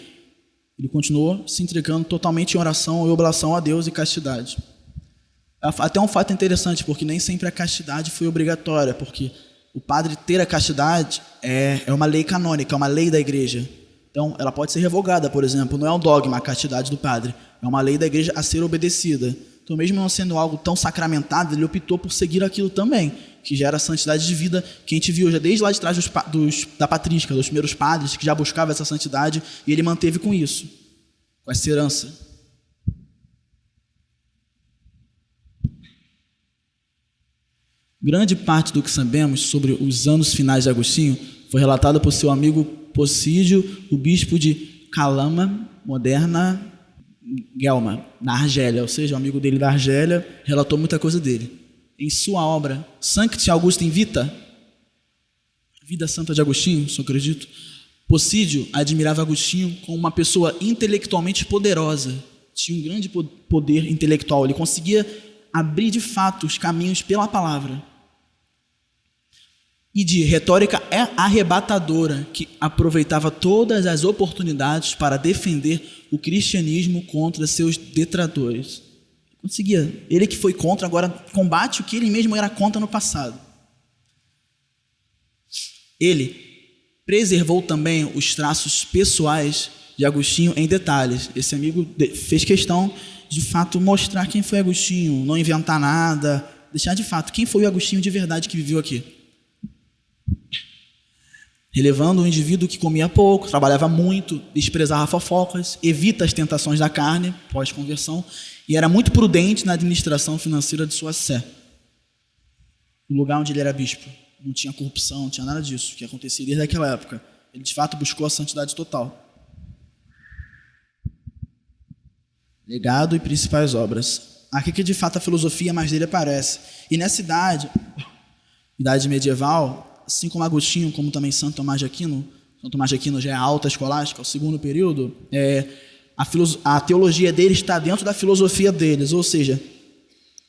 ele continuou se entregando totalmente em oração e oblação a Deus e castidade. Até um fato interessante, porque nem sempre a castidade foi obrigatória, porque o padre ter a castidade é uma lei canônica, é uma lei da igreja. Então, ela pode ser revogada, por exemplo. Não é um dogma a castidade do padre, é uma lei da igreja a ser obedecida. Então, mesmo não sendo algo tão sacramentado, ele optou por seguir aquilo também, que gera a santidade de vida, que a gente viu já desde lá de trás da patrística, dos primeiros padres, que já buscavam essa santidade, e ele manteve com isso, com essa herança. Grande parte do que sabemos sobre os anos finais de Agostinho foi relatado por seu amigo Possídio, o bispo de Calama, moderna Guelma, na Argélia, ou seja, o amigo dele da Argélia relatou muita coisa dele. Em sua obra Sancti Augustim Vita, Vida Santa de Agostinho, se eu acredito, Possídio admirava Agostinho como uma pessoa intelectualmente poderosa, tinha um grande poder intelectual, ele conseguia abrir de fato os caminhos pela palavra, e de retórica arrebatadora, que aproveitava todas as oportunidades para defender o cristianismo contra seus detratores. Conseguia. Ele que foi contra, agora combate o que ele mesmo era contra no passado. Ele preservou também os traços pessoais de Agostinho em detalhes. Esse amigo fez questão de fato mostrar quem foi Agostinho, não inventar nada, deixar de fato quem foi o Agostinho de verdade que viveu aqui. Relevando um indivíduo que comia pouco, trabalhava muito, desprezava fofocas, evita as tentações da carne, pós-conversão, e era muito prudente na administração financeira de sua sé. No lugar onde ele era bispo, não tinha corrupção, não tinha nada disso, que acontecia desde aquela época. Ele, de fato, buscou a santidade total. Legado e principais obras. Aqui que, de fato, a filosofia mais dele aparece. E nessa idade medieval, assim como Agostinho, como também Santo Tomás de Aquino, Santo Tomás de Aquino já é a alta escolástica, o segundo período, a teologia deles está dentro da filosofia deles, ou seja,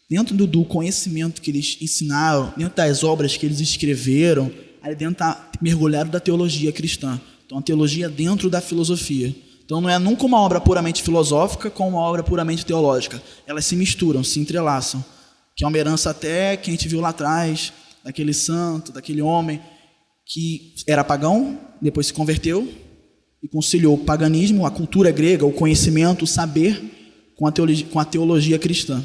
dentro do conhecimento que eles ensinaram, dentro das obras que eles escreveram, aí dentro está mergulhado da teologia cristã. Então, a teologia dentro da filosofia. Então, não é nunca uma obra puramente filosófica como uma obra puramente teológica. Elas se misturam, se entrelaçam, que é uma herança até que a gente viu lá atrás, daquele santo, daquele homem que era pagão, depois se converteu e conciliou o paganismo, a cultura grega, o conhecimento, o saber com a teologia cristã.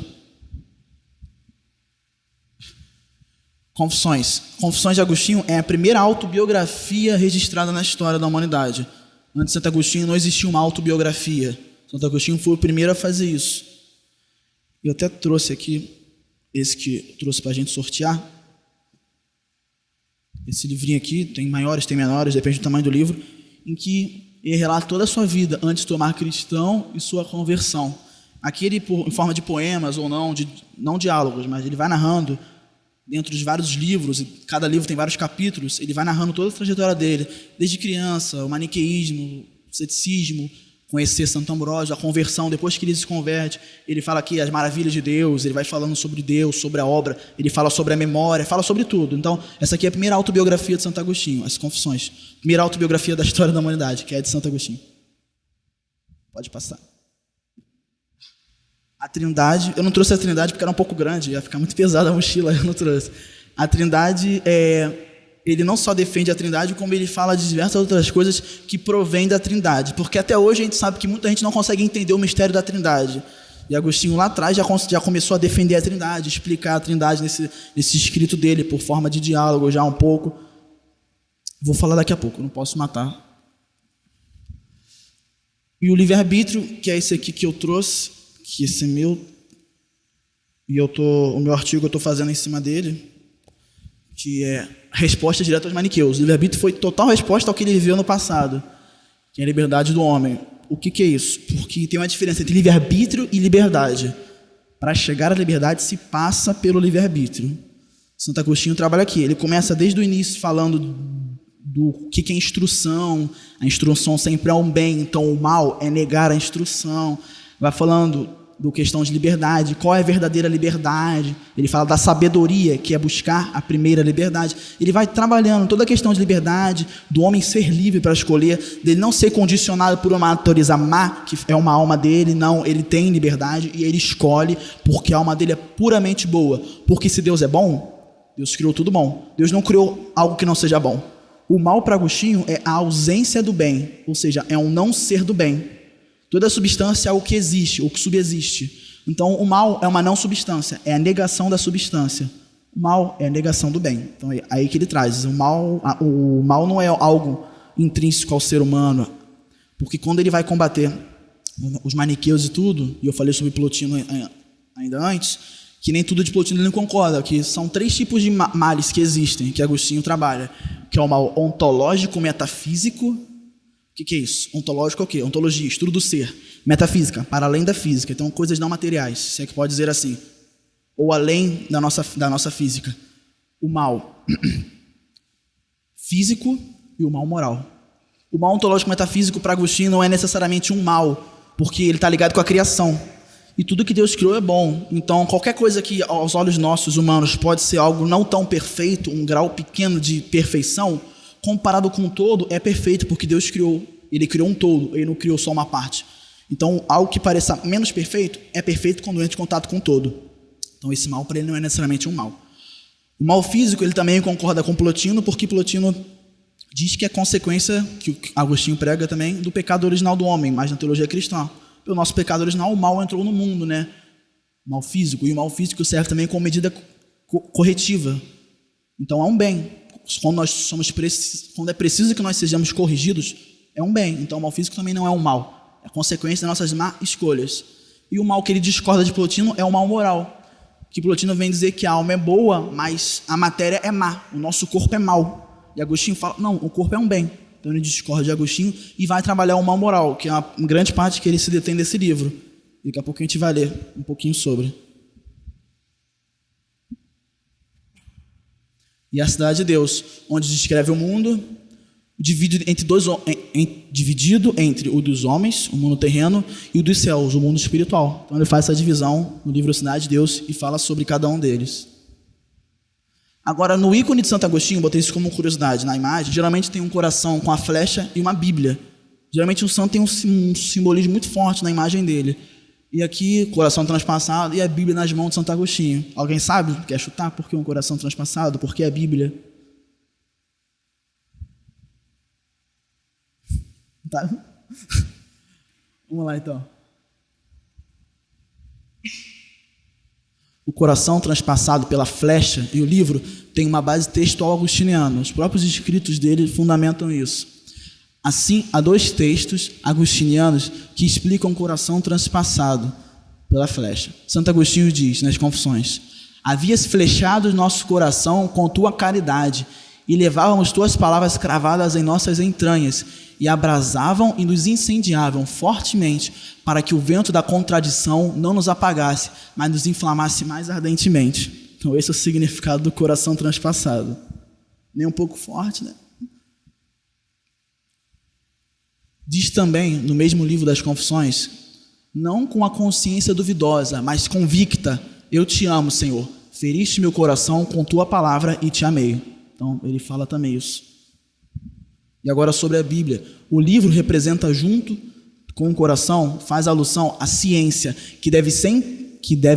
Confissões. Confissões de Agostinho é a primeira autobiografia registrada na história da humanidade. Antes de Santo Agostinho não existia uma autobiografia. Santo Agostinho foi o primeiro a fazer isso. Eu até trouxe aqui, esse que eu trouxe para a gente sortear. Esse livrinho aqui, tem maiores, tem menores, depende do tamanho do livro, em que ele relata toda a sua vida antes de tomar cristão e sua conversão. Aqui ele, em forma de poemas ou não diálogos, mas ele vai narrando dentro de vários livros, e cada livro tem vários capítulos, ele vai narrando toda a trajetória dele, desde criança, o maniqueísmo, o ceticismo, conhecer Santo Ambrósio, a conversão, depois que ele se converte, ele fala aqui as maravilhas de Deus, ele vai falando sobre Deus, sobre a obra, ele fala sobre a memória, fala sobre tudo. Então, essa aqui é a primeira autobiografia de Santo Agostinho, as Confissões. Primeira autobiografia da história da humanidade, que é de Santo Agostinho. Pode passar. A Trindade, eu não trouxe a Trindade porque era um pouco grande, ia ficar muito pesada a mochila, eu não trouxe. A Trindade, ele não só defende a Trindade, como ele fala de diversas outras coisas que provêm da Trindade. Porque até hoje a gente sabe que muita gente não consegue entender o mistério da Trindade. E Agostinho lá atrás já começou a defender a Trindade, explicar a Trindade nesse escrito dele, por forma de diálogo já um pouco. Vou falar daqui a pouco, não posso matar. E o livre-arbítrio, que é esse aqui que eu trouxe, que esse é meu, e o meu artigo eu estou fazendo em cima dele, que é resposta direta aos maniqueus. O livre-arbítrio foi total resposta ao que ele viveu no passado, que é a liberdade do homem. O que é isso? Porque tem uma diferença entre livre-arbítrio e liberdade. Para chegar à liberdade se passa pelo livre-arbítrio. Santo Agostinho trabalha aqui. Ele começa desde o início falando do que é instrução. A instrução sempre é um bem, então o mal é negar a instrução. Vai falando do questão de liberdade, qual é a verdadeira liberdade. Ele fala da sabedoria, que é buscar a primeira liberdade. Ele vai trabalhando toda a questão de liberdade, do homem ser livre para escolher, dele não ser condicionado por uma natureza má, que é uma alma dele. Não, ele tem liberdade e ele escolhe, porque a alma dele é puramente boa. Porque se Deus é bom, Deus criou tudo bom. Deus não criou algo que não seja bom. O mal para Agostinho é a ausência do bem, ou seja, é um não ser do bem. Toda substância é o que existe, ou que subexiste. Então, o mal é uma não substância, é a negação da substância. O mal é a negação do bem. Então, é aí que ele traz. O mal não é algo intrínseco ao ser humano, porque quando ele vai combater os maniqueus e tudo, e eu falei sobre Plotino ainda antes, que nem tudo de Plotino ele não concorda, que são 3 tipos de males que existem, que Agostinho trabalha, que é o mal ontológico, metafísico. O que é isso? Ontológico é o quê? Ontologia, estudo do ser. Metafísica, para além da física. Então, coisas não materiais, se é que pode dizer assim. Ou além da nossa física. O mal físico e o mal moral. O mal ontológico metafísico para Agostinho não é necessariamente um mal, porque ele está ligado com a criação. E tudo que Deus criou é bom. Então, qualquer coisa que aos olhos nossos humanos pode ser algo não tão perfeito, um grau pequeno de perfeição, comparado com o todo, é perfeito, porque Deus criou. Ele criou um todo, ele não criou só uma parte. Então, algo que pareça menos perfeito, é perfeito quando entra em contato com o todo. Então, esse mal para ele não é necessariamente um mal. O mal físico, ele também concorda com Plotino, porque Plotino diz que é consequência, que Agostinho prega também, do pecado original do homem, mas na teologia cristã. Pelo nosso pecado original, o mal entrou no mundo, né? O mal físico. E o mal físico serve também como medida corretiva. Então, é um bem. Quando é preciso que nós sejamos corrigidos, é um bem. Então o mal físico também não é um mal, é consequência das nossas más escolhas. E o mal que ele discorda de Plotino é o mal moral, que Plotino vem dizer que a alma é boa, mas a matéria é má, o nosso corpo é mau. E Agostinho fala, não, o corpo é um bem. Então ele discorda de Agostinho e vai trabalhar o mal moral, que é uma grande parte que ele se detém desse livro. Daqui a pouco a gente vai ler um pouquinho sobre. E a cidade de Deus, onde descreve o mundo, dividido entre o dos homens, o mundo terreno, e o dos céus, o mundo espiritual. Então ele faz essa divisão no livro Cidade de Deus e fala sobre cada um deles. Agora, no ícone de Santo Agostinho, botei isso como curiosidade, na imagem, geralmente tem um coração com a flecha e uma Bíblia. Geralmente um santo tem um simbolismo muito forte na imagem dele. E aqui, coração transpassado e a Bíblia nas mãos de Santo Agostinho. Alguém sabe? Quer chutar por que um coração transpassado? Por que a Bíblia? Tá? Vamos lá, então. O coração transpassado pela flecha e o livro tem uma base textual agostiniana. Os próprios escritos dele fundamentam isso. Assim, há 2 textos agostinianos que explicam o coração transpassado pela flecha. Santo Agostinho diz nas Confissões: havias flechado nosso coração com tua caridade e levávamos tuas palavras cravadas em nossas entranhas e abrasavam e nos incendiavam fortemente para que o vento da contradição não nos apagasse, mas nos inflamasse mais ardentemente. Então esse é o significado do coração transpassado. Nem um pouco forte, né? Diz também, no mesmo livro das Confissões, não com a consciência duvidosa, mas convicta: eu te amo, Senhor, feriste meu coração com tua palavra e te amei. Então, ele fala também isso. E agora sobre a Bíblia. O livro representa, junto com o coração, faz alusão à ciência, que deve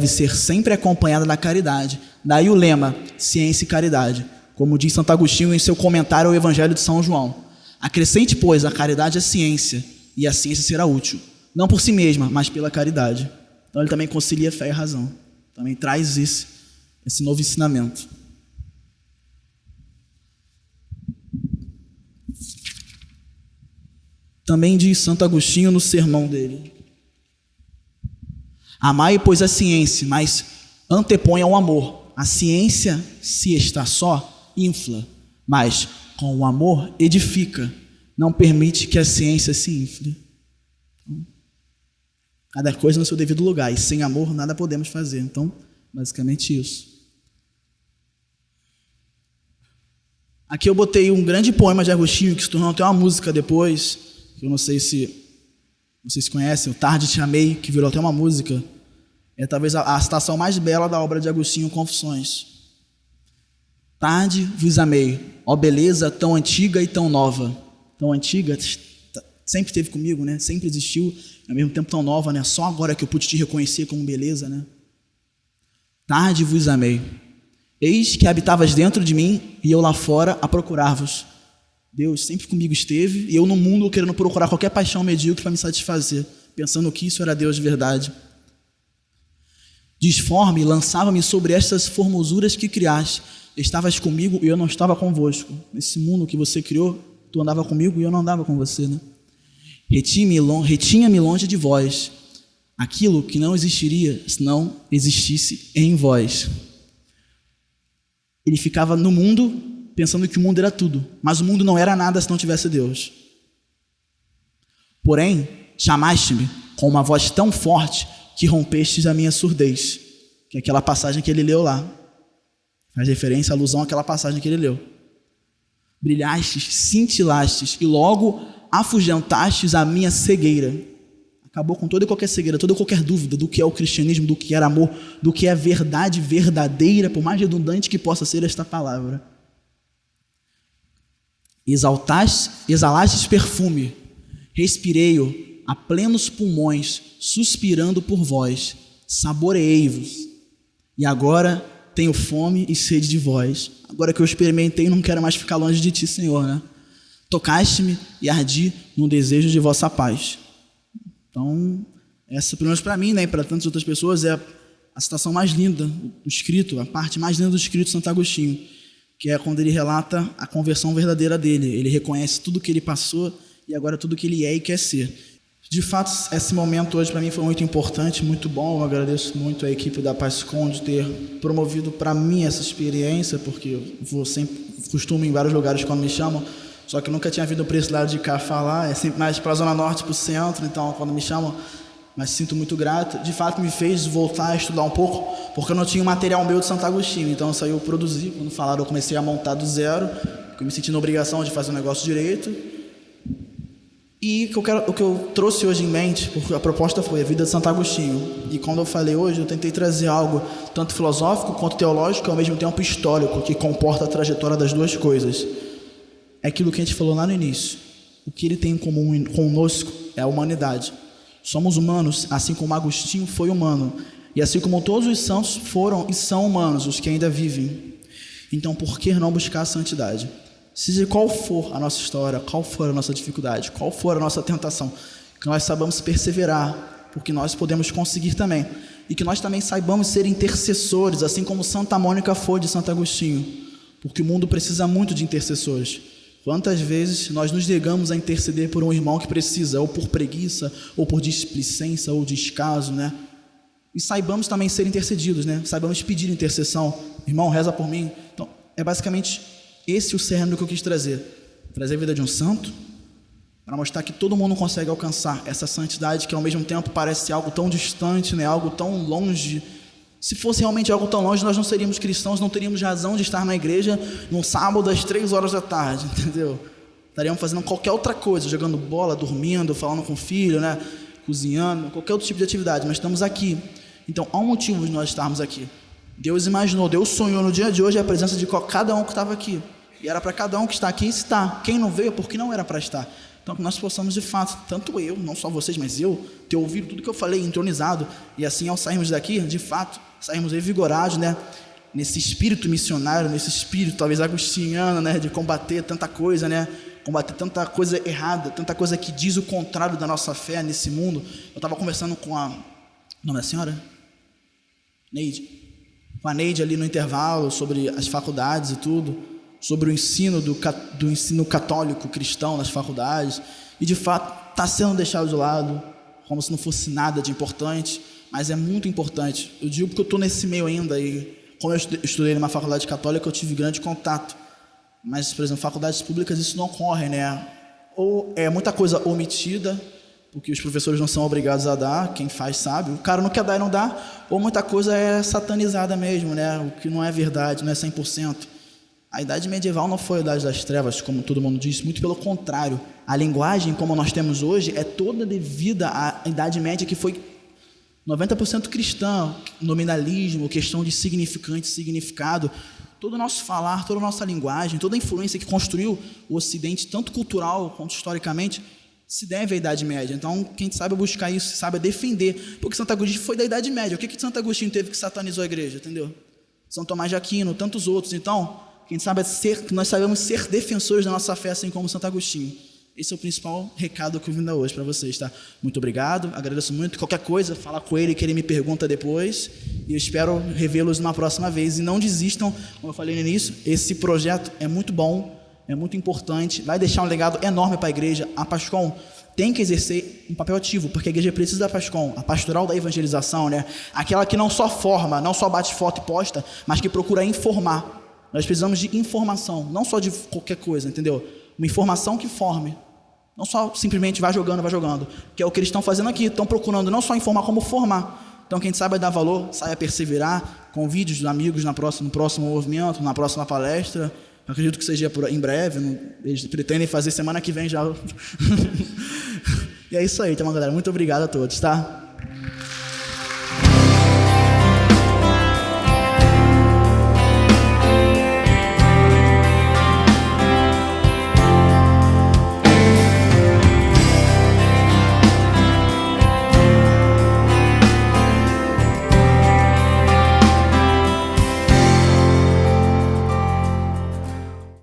ser sempre acompanhada da caridade. Daí o lema, ciência e caridade, como diz Santo Agostinho em seu comentário ao Evangelho de São João. Acrescente, pois, a caridade à ciência, e a ciência será útil, não por si mesma, mas pela caridade. Então ele também concilia fé e razão. Também traz esse novo ensinamento. Também diz Santo Agostinho no sermão dele: amai, pois, a ciência, mas antepõe ao amor. A ciência, se está só, infla, mas com o amor edifica, não permite que a ciência se infle. Cada coisa no seu devido lugar, e sem amor nada podemos fazer. Então, basicamente isso. Aqui eu botei um grande poema de Agostinho, que se tornou até uma música depois, que eu não sei se vocês conhecem, o Tarde Te Amei, que virou até uma música. É talvez a citação mais bela da obra de Agostinho, Confissões. Tarde vos amei, ó beleza tão antiga e tão nova. Tão antiga, sempre esteve comigo, né? Sempre existiu, ao mesmo tempo tão nova, né? Só agora que eu pude te reconhecer como beleza, né? Tarde vos amei. Eis que habitavas dentro de mim e eu lá fora a procurar-vos. Deus sempre comigo esteve e eu no mundo querendo procurar qualquer paixão medíocre para me satisfazer, pensando que isso era Deus de verdade. Disforme, lançava-me sobre estas formosuras que criaste. Estavas comigo e eu não estava convosco. Nesse mundo que você criou, tu andava comigo e eu não andava com você, né? Retinha-me longe de vós, aquilo que não existiria se não existisse em vós. Ele ficava no mundo pensando que o mundo era tudo, mas o mundo não era nada se não tivesse Deus. Porém, chamaste-me com uma voz tão forte que rompestes a minha surdez, que é aquela passagem que ele leu lá. Faz referência, alusão àquela passagem que ele leu. Brilhastes, cintilastes e logo afugentastes a minha cegueira. Acabou com toda e qualquer cegueira, toda e qualquer dúvida do que é o cristianismo, do que era amor, do que é verdade verdadeira, por mais redundante que possa ser esta palavra. Exalastes perfume, respirei-o a plenos pulmões, suspirando por vós, saboreei-vos. E agora tenho fome e sede de vós. Agora que eu experimentei, não quero mais ficar longe de ti, Senhor, né? Tocaste-me e ardi no desejo de vossa paz. Então, essa, pelo menos para mim, né, e para tantas outras pessoas, é a citação mais linda do escrito, a parte mais linda do escrito de Santo Agostinho, que é quando ele relata a conversão verdadeira dele. Ele reconhece tudo que ele passou e agora tudo que ele é e quer ser. De fato, esse momento hoje para mim foi muito importante, muito bom. Eu agradeço muito a equipe da PASCOM de ter promovido para mim essa experiência, porque eu costumo ir em vários lugares quando me chamam, só que nunca tinha vindo para esse lado de cá falar, é sempre mais para a Zona Norte, para o centro, então quando me chamam, mas sinto muito grato. De fato me fez voltar a estudar um pouco, porque eu não tinha um material meu de Santo Agostinho, então isso aí eu produzi. Quando falaram, eu comecei a montar do zero, porque eu me senti na obrigação de fazer o negócio direito. E o que eu trouxe hoje em mente, porque a proposta foi a vida de Santo Agostinho, e quando eu falei hoje, eu tentei trazer algo tanto filosófico quanto teológico, ao mesmo tempo histórico, que comporta a trajetória das duas coisas. É aquilo que a gente falou lá no início. O que ele tem em comum conosco é a humanidade. Somos humanos, assim como Agostinho foi humano. E assim como todos os santos foram e são humanos, os que ainda vivem. Então, por que não buscar a santidade? Seja qual for a nossa história, qual for a nossa dificuldade, qual for a nossa tentação, que nós saibamos perseverar, porque nós podemos conseguir também. E que nós também saibamos ser intercessores, assim como Santa Mônica foi de Santo Agostinho, porque o mundo precisa muito de intercessores. Quantas vezes nós nos negamos a interceder por um irmão que precisa, ou por preguiça, ou por displicência, ou descaso, né? E saibamos também ser intercedidos, né? Saibamos pedir intercessão. Irmão, reza por mim. Então, é basicamente esse o cerne que eu quis trazer. Trazer a vida de um santo, para mostrar que todo mundo consegue alcançar essa santidade que ao mesmo tempo parece algo tão distante, né? Algo tão longe. Se fosse realmente algo tão longe, nós não seríamos cristãos, não teríamos razão de estar na igreja num sábado às 3 horas da tarde, entendeu? Estaríamos fazendo qualquer outra coisa, jogando bola, dormindo, falando com o filho, né? Cozinhando, qualquer outro tipo de atividade, mas estamos aqui. Então, há um motivo de nós estarmos aqui. Deus imaginou, Deus sonhou no dia de hoje a presença de cada um que estava aqui. E era para cada um que está aqui estar. Quem não veio, porque não era para estar. Então, que nós possamos, de fato, tanto eu, não só vocês, mas eu, ter ouvido tudo que eu falei, entronizado, e assim, ao sairmos daqui, de fato, sairmos revigorados, né? Nesse espírito missionário, nesse espírito, talvez agostiniano, né? De combater tanta coisa, né? Combater tanta coisa errada, tanta coisa que diz o contrário da nossa fé nesse mundo. Eu estava conversando com o nome da senhora? Neide. Com a Neide ali no intervalo, sobre as faculdades e tudo, sobre o ensino do ensino católico cristão nas faculdades, e de fato está sendo deixado de lado, como se não fosse nada de importante, mas é muito importante. Eu digo porque eu estou nesse meio ainda, e como eu estudei numa faculdade católica, eu tive grande contato, mas, por exemplo, faculdades públicas isso não ocorre, né? Ou é muita coisa omitida, porque os professores não são obrigados a dar, quem faz sabe, o cara não quer dar e não dá, ou muita coisa é satanizada mesmo, né? O que não é verdade, não é 100%. A idade medieval não foi a idade das trevas, como todo mundo diz, muito pelo contrário. A linguagem, como nós temos hoje, é toda devida à Idade Média, que foi 90% cristã, nominalismo, questão de significante, significado. Todo o nosso falar, toda a nossa linguagem, toda a influência que construiu o Ocidente, tanto cultural quanto historicamente, se deve à Idade Média. Então, quem sabe buscar isso, sabe defender, porque Santo Agostinho foi da Idade Média. O que Santo Agostinho teve que satanizou a igreja, entendeu? São Tomás de Aquino, tantos outros. Então, quem sabe nós sabemos ser defensores da nossa fé, assim como Santo Agostinho. Esse é o principal recado que eu vim dar hoje para vocês, tá? Muito obrigado, agradeço muito. Qualquer coisa, fala com ele, que ele me pergunta depois. E eu espero revê-los na próxima vez. E não desistam, como eu falei no início, esse projeto é muito bom, é muito importante, vai deixar um legado enorme para a igreja. A Pascom tem que exercer um papel ativo, porque a igreja precisa da Pascom, a pastoral da evangelização, né? Aquela que não só forma, não só bate foto e posta, mas que procura informar. Nós precisamos de informação, não só de qualquer coisa, entendeu? Uma informação que forme. Não só simplesmente vai jogando, que é o que eles estão fazendo aqui. Estão procurando não só informar, como formar. Então, quem sabe dar valor, saia perseverar, convide os amigos no próximo movimento, na próxima palestra. Eu acredito que seja em breve, eles pretendem fazer semana que vem já. E é isso aí, então, galera. Muito obrigado a todos, tá?